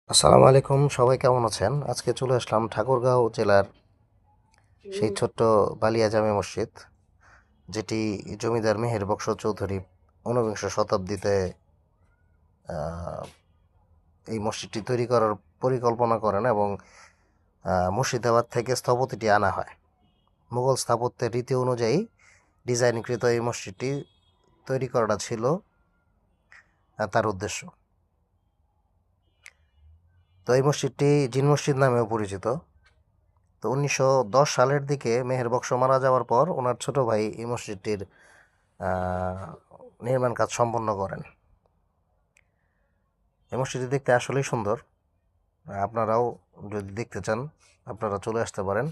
আসসালামু আলাইকুম, সবাই কেমন আছেন? আজকে চলে আসলাম ঠাকুরগাঁও জেলার সেই ছোট্ট বালিয়া জামে মসজিদ, যেটি জমিদার মেহের বক্স চৌধুরী ঊনবিংশ শতাব্দীতে আহ, এই মসজিদটি তৈরি করার পরিকল্পনা করেন এবং মুর্শিদাবাদ থেকে স্থপতিটি আনা হয়। মুঘল স্থাপত্যের রীতি অনুযায়ী ডিজাইনকৃত এই মসজিদটি তৈরি করাটা ছিল তার উদ্দেশ্য। তো এই মসজিদটি জিন মসজিদ নামেও পরিচিত। তো 1910 সালের দিকে মেহের বক্স মারা যাওয়ার পর ওনার ছোট ভাই এই মসজিদটির নির্মাণ কাজ সম্পন্ন করেন। এই মসজিদটি দেখতে আসলেই সুন্দর। আপনারাও যদি দেখতে চান আপনারা চলে আসতে পারেন।